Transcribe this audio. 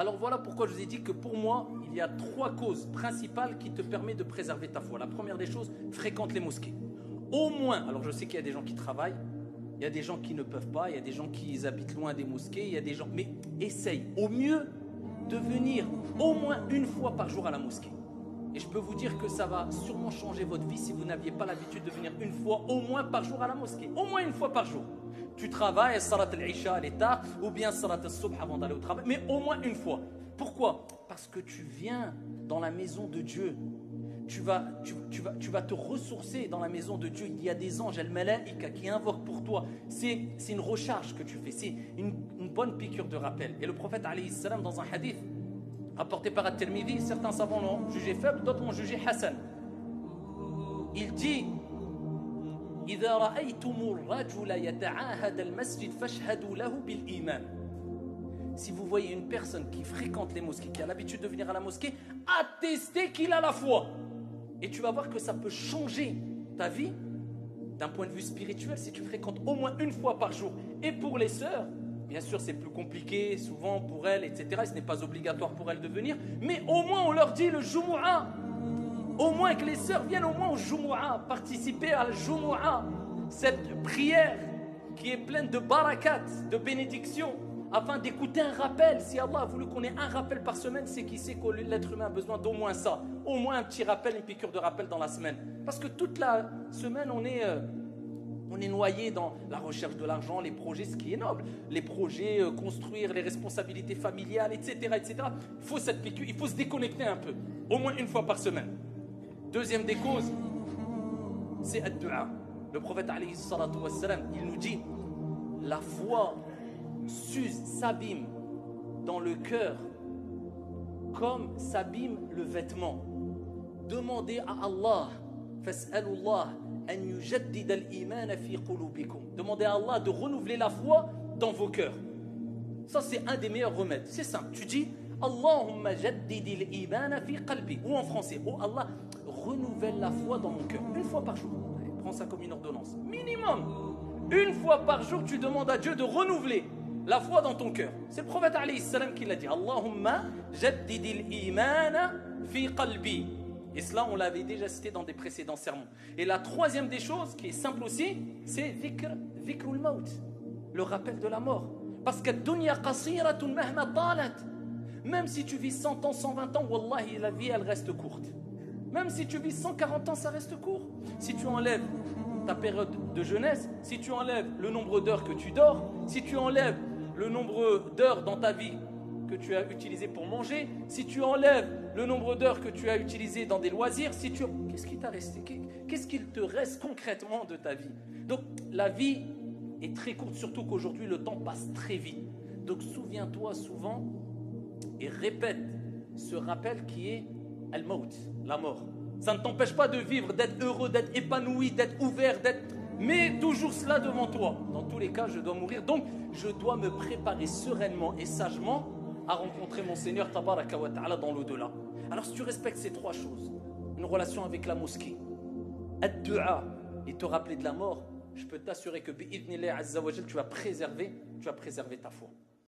Alors voilà pourquoi je vous ai dit que pour moi, il y a 3 causes principales qui te permettent de préserver ta foi. La première des choses, fréquente les mosquées. Au moins, alors je sais qu'il y a des gens qui travaillent, il y a des gens qui ne peuvent pas, il y a des gens qui habitent loin des mosquées, il y a des gens... Mais essaye au mieux de venir au moins une fois par jour à la mosquée. Et je peux vous dire que ça va sûrement changer votre vie si vous n'aviez pas l'habitude de venir une fois au moins par jour à la mosquée. Au moins une fois par jour. Tu travailles, salat al-isha, elle est tard, ou bien salat al-subh avant d'aller au travail, mais au moins une fois. Pourquoi? Parce que tu viens dans la maison de Dieu. Tu vas te ressourcer dans la maison de Dieu. Il y a des anges, al-malaïka, qui invoquent pour toi. C'est une recharge que tu fais. C'est une bonne piqûre de rappel. Et le prophète, alayhi salam, dans un hadith rapporté par At-Tirmidhi, certains savants l'ont jugé faible, d'autres l'ont jugé Hassan. Il dit إذا رأيتم الرجل يتعاهد المسجد فاشهدوا له بالإيمان. Si vous voyez une personne qui fréquente les mosquées, qui a l'habitude de venir à la mosquée, attestez qu'il a la foi. Et tu vas voir que ça peut changer ta vie d'un point de vue spirituel si tu fréquentes au moins une fois par jour. Et pour les sœurs, bien sûr c'est plus compliqué souvent pour elles, etc. Ce n'est pas obligatoire pour elles de venir, mais au moins on leur dit le Jumu'ah. Au moins que les sœurs viennent au moins au Jumu'ah, participer à la Jumu'ah, cette prière qui est pleine de barakat, de bénédictions, afin d'écouter un rappel. Si Allah a voulu qu'on ait un rappel par semaine, c'est qu'il sait que l'être humain a besoin d'au moins ça. Au moins un petit rappel, une piqûre de rappel dans la semaine. Parce que toute la semaine, on est noyé dans la recherche de l'argent, les projets, ce qui est noble. Les projets, construire les responsabilités familiales, etc., etc. Il faut cette piqûre, il faut se déconnecter un peu. Au moins une fois par semaine. Deuxième des causes, c'est ad-du'a. Le prophète, alayhi salatu wassalam, il nous dit la foi s'use, s'abîme dans le cœur comme s'abîme le vêtement. Demandez à Allah, fas'alullah an yujaddida al-iman fi qulubikum. Demandez à Allah de renouveler la foi dans vos cœurs. Ça c'est un des meilleurs remèdes. C'est simple. Tu dis Allahumma jaddidi al-iman fi qalbi. Ou en français, oh Allah, renouvelle la foi dans mon cœur. Une fois par jour. Allez, prends ça comme une ordonnance. Minimum. Une fois par jour, tu demandes à Dieu de renouveler la foi dans ton cœur. C'est le prophète alayhi salam qui l'a dit. Allahumma jaddidi al-iman fi qalbi. Et cela, on l'avait déjà cité dans des précédents sermons. Et la troisième des choses, qui est simple aussi, c'est dhikrul maut, le rappel de la mort. Parce que dunya qasiratun mahma talat. Même si tu vis 100 ans, 120 ans, wallahi, la vie, elle reste courte. Même si tu vis 140 ans, ça reste court. Si tu enlèves ta période de jeunesse, si tu enlèves le nombre d'heures que tu dors, si tu enlèves le nombre d'heures dans ta vie que tu as utilisé pour manger, si tu enlèves le nombre d'heures que tu as utilisé dans des loisirs, qu'est-ce qui t'a resté? Qu'est-ce qu'il te reste concrètement de ta vie? Donc la vie est très courte, surtout qu'aujourd'hui le temps passe très vite. Donc souviens-toi souvent et répète ce rappel qui est al-maut, la mort. Ça ne t'empêche pas de vivre, d'être heureux, d'être épanoui, d'être ouvert, mais toujours cela devant toi. Dans tous les cas, je dois mourir, donc je dois me préparer sereinement et sagement à rencontrer mon Seigneur Tabaraka wa Ta'ala dans l'au-delà. Alors si tu respectes ces 3 choses, une relation avec la mosquée, ad-du'a et te rappeler de la mort, je peux t'assurer que bi'idhnillah azza wa jal, tu vas préserver ta foi.